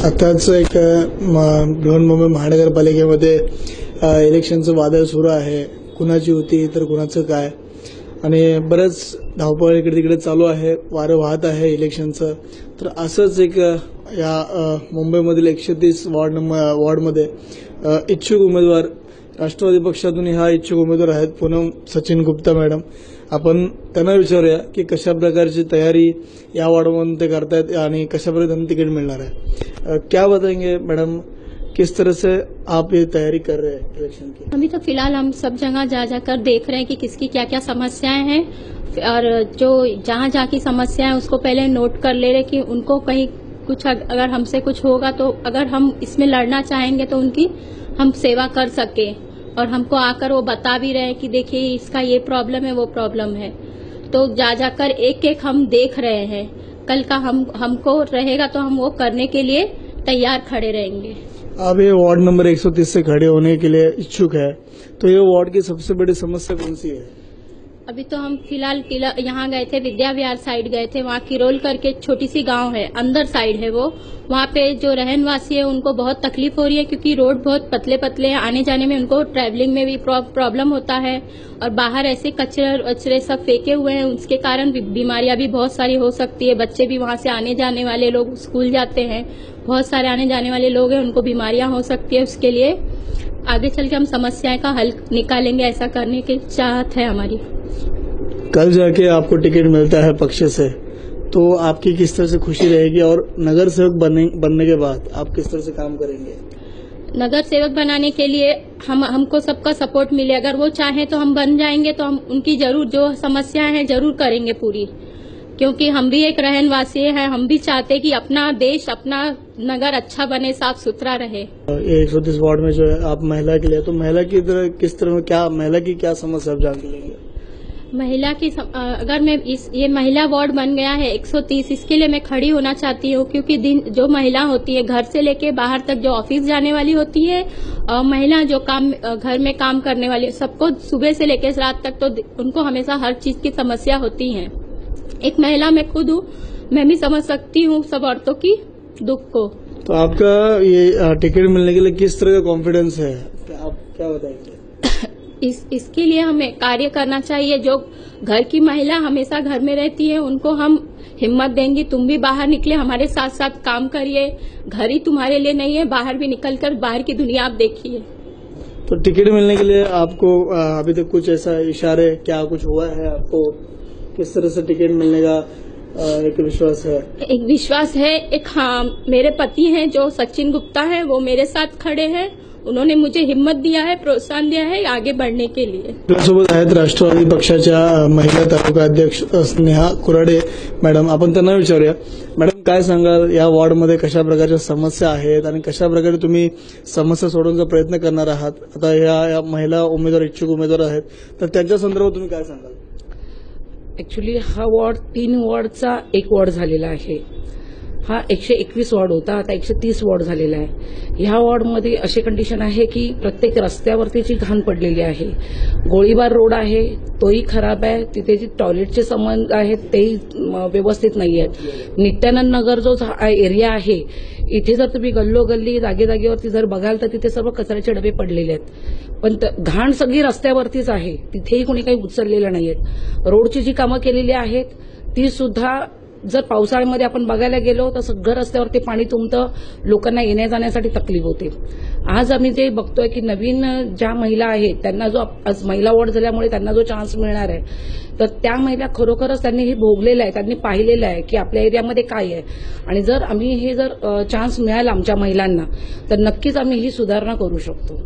आताच एक बृहन्मुंबई महानगरपालिकेमध्ये इलेक्शनचं वादळ सुरू आहे. कुणाची होती तर कुणाचं काय, आणि बरंच धावपळ इकडे तिकडे चालू आहे, वारं वाहत आहे इलेक्शनचं. तर असंच एक या मुंबईमधील 130 वॉर्डमध्ये इच्छुक उमेदवार राष्ट्रवादी पक्षातून ह्या इच्छुक उमेदवार आहेत पूनम सचिन गुप्ता मॅडम. आपण त्यांना विचारूया की कशा प्रकारची तयारी या वॉर्डमधून ते करतायत आणि कशा प्रकारे त्यांना तिकीट मिळणार है. क्या बताएंगे मैडम, किस तरह से आप ये तैयारी कर रहे हैं इलेक्शन की? अभी तो फिलहाल हम सब जगह जा जाकर देख रहे हैं कि किसकी क्या क्या समस्याएं हैं, और जो जहाँ जहाँ की समस्या है उसको पहले नोट कर ले रहे कि उनको कहीं कुछ अगर हमसे कुछ होगा तो अगर हम इसमें लड़ना चाहेंगे तो उनकी हम सेवा कर सके, और हमको आकर वो बता भी रहे हैं कि देखिए इसका ये प्रॉब्लम है वो प्रॉब्लम है. तो जा जाकर एक एक हम देख रहे हैं. कल का हमको रहेगा तो हम वो करने के लिए तैयार खड़े रहेंगे. आप ये वार्ड नंबर 130 से खड़े होने के लिए इच्छुक है, तो ये वार्ड की सबसे बड़ी समस्या कौन सी है? अभी तो हम फिलहाल यहाँ गए थे, विद्या विहार साइड गए थे. वहाँ किरोल करके छोटी सी गांव है, अंदर साइड है वो. वहाँ पे जो रहनवासी है उनको बहुत तकलीफ हो रही है क्योंकि रोड बहुत पतले पतले हैं. आने जाने में उनको ट्रैवलिंग में भी प्रॉब्लम होता है, और बाहर ऐसे कचरे सब फेंके हुए हैं. उसके कारण बीमारियां भी बहुत सारी हो सकती है. बच्चे भी वहाँ से आने जाने वाले लोग स्कूल जाते हैं, बहुत सारे आने जाने वाले लोग हैं, उनको बीमारियां हो सकती है. उसके लिए आगे चल के हम समस्याएं का हल निकालेंगे, ऐसा करने की चाहत है हमारी. कल जाके आपको टिकट मिलता है पक्ष से, तो आपकी किस तरह से खुशी रहेगी, और नगर सेवक बनने के बाद आप किस तरह से काम करेंगे? नगर सेवक बनाने के लिए हमको सबका सपोर्ट मिले. अगर वो चाहे तो हम बन जाएंगे, तो हम उनकी जरूर जो समस्याएं हैं जरूर करेंगे पूरी, क्योंकि हम भी एक रहनवासी हैं. हम भी चाहते हैं कि अपना देश अपना नगर अच्छा बने, साफ सुथरा रहे. 130 वार्ड में जो है आप महिला के लिए, तो महिला की तरह किस तरह क्या महिला की क्या समस्या आप जान लेंगे? महिला की अगर मैं ये महिला वार्ड बन गया है 130, इसके लिए मैं खड़ी होना चाहती हूँ, क्योंकि जो महिला होती है घर से लेके बाहर तक, जो ऑफिस जाने वाली होती है, और महिला जो घर में काम करने वाली, सबको सुबह से लेके रात तक तो उनको हमेशा हर चीज की समस्या होती है. एक महिला मैं खुद हूँ, मैं भी समझ सकती हूँ सब औरतों की दुख को. तो आपका ये टिकट मिलने के लिए किस तरह का कॉन्फिडेंस है, आप क्या बताएंगे? इसके लिए हमें कार्य करना चाहिए. जो घर की महिला हमेशा घर में रहती है उनको हम हिम्मत देंगे, तुम भी बाहर निकले, हमारे साथ साथ काम करिए. घर ही तुम्हारे लिए नहीं है, बाहर भी निकलकर बाहर की दुनिया आप देखिए. तो टिकट मिलने के लिए आपको अभी तक कुछ ऐसा इशारे क्या कुछ हुआ है आपको, किस तरह से टिकट मिलने का एक विश्वास है? एक विश्वास है. एक हाँ, मेरे पति हैं जो सचिन गुप्ता है, वो मेरे साथ खड़े हैं. उन्होंने मुझे हिम्मत दिया है, प्रोत्साहन दिया है आगे बढ़ने के लिए. आपल्यासोबत आहेत राष्ट्रवादी पक्षाच्या महिला तालुका अध्यक्ष स्नेहा कुराडे मॅडम. आपण त्यांना विचारूया. मॅडम, काय सांगाल, या वॉर्डमध्ये कशा प्रकारच्या समस्या आहेत आणि कशा प्रकारे तुम्ही समस्या सोडवण्याचा प्रयत्न करणार आहात? आता या महिला उमेदवार इच्छुक उमेदवार आहेत, तर त्यांच्या संदर्भात तुम्ही काय सांगाल? ऍक्च्युली हा वॉर्ड 3 वॉर्डचा एक वॉर्ड झालेला आहे. हा 121 वॉर्ड होता, आता 130 वॉर्ड झालेला आहे. ह्या वॉर्डमध्ये अशी कंडिशन आहे की प्रत्येक रस्त्यावरतीची घाण पडलेली आहे. गोळीबार रोड आहे, तोही खराब आहे. तिथे जे टॉयलेटचे संबंध आहेत तेही व्यवस्थित नाही आहेत. नित्यानंद नगर जो एरिया आहे, इथे जर तुम्ही गल्लोगल्ली जागेजागेवरती जर बघाल तर तिथे सर्व कचऱ्याचे डबे पडलेले आहेत, पण घाण सगळी रस्त्यावरतीच आहे. तिथेही कोणी काही उचललेलं नाहीयेत. रोडची जी कामं केलेली आहेत ती सुद्धा जर पावसाळ्यामध्ये आपण बघायला गेलो तर सगळं रस्त्यावरती पाणी तुंबतं, लोकांना येण्या जाण्यासाठी तकलीफ होते. आज आम्ही जे बघतोय की नवीन ज्या महिला आहेत त्यांना जो आज महिला वॉर्ड झाल्यामुळे त्यांना जो चान्स मिळणार आहे, तर त्या महिला खरोखरच त्यांनी हे भोगलेलं आहे, त्यांनी पाहिलेलं आहे की आपल्या एरियामध्ये काय आहे. आणि जर आम्ही हे जर चान्स मिळाला आमच्या महिलांना तर नक्कीच आम्ही ही सुधारणा करू शकतो.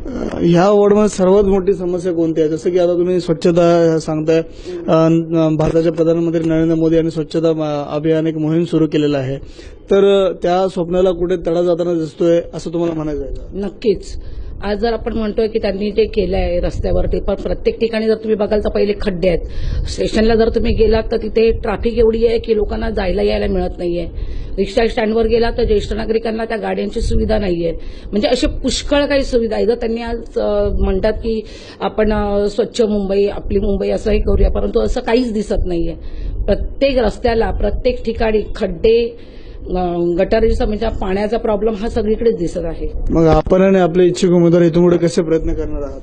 ह्या वॉर्डमध्ये सर्वात मोठी समस्या कोणती आहे? जसं की आता तुम्ही स्वच्छता सांगताय, भारताचे प्रधानमंत्री नरेंद्र मोदी यांनी स्वच्छता अभियान एक मोहीम सुरू केलेला आहे, तर त्या स्वप्नाला कुठे तडा जाताना दिसतोय असं तुम्हाला म्हणायचं आहे का? नक्कीच. आज जर आपण म्हणतोय की त्यांनी जे केलं आहे रस्त्यावरती, पण प्रत्येक ठिकाणी जर तुम्ही बघाल तर पहिले खड्डे आहेत. स्टेशनला जर तुम्ही गेलात तर तिथे ट्रॅफिक एवढी आहे की लोकांना जायला यायला मिळत नाहीये. रिक्षा स्टँडवर गेला तर ज्येष्ठ नागरिकांना त्या गाड्यांची सुविधा नाहीये. म्हणजे असे पुष्कळ काही सुविधा आहे. जर त्यांनी आज म्हणतात की आपण स्वच्छ मुंबई, आपली मुंबई असंही करूया, परंतु असं काहीच दिसत नाहीये. प्रत्येक रस्त्याला प्रत्येक ठिकाणी खड्डे, गटारीचा म्हणजे पाण्याचा प्रॉब्लेम हा सगळीकडेच दिसत आहे. मग आपण आणि आपले इच्छुक उमेदवार इथून पुढे कसे प्रयत्न करणार आहात?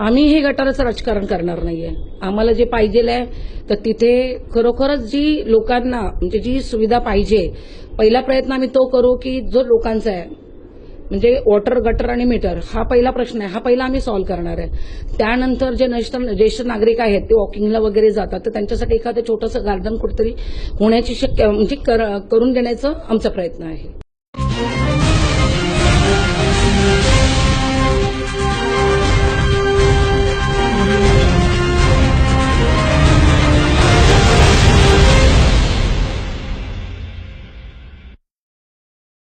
आम्ही हे गटाराचं राजकारण करणार नाहीये. आम्हाला जे पाहिजे आहे तर तिथे खरोखरच जी लोकांना म्हणजे जी सुविधा पाहिजे, पहिला प्रयत्न आम्ही तो करू की जो लोकांचा आहे म्हणजे वॉटर, गटर आणि मीटर हा पहिला प्रश्न आहे, हा पहिला आम्ही सॉल्व्ह करणार आहे. त्यानंतर जे ज्येष्ठ नागरिक आहेत ते वॉकिंगला वगैरे जातात तर त्यांच्यासाठी एखादं छोटंसं गार्डन कुठेतरी होण्याची करून देण्याचा आमचा प्रयत्न आहे.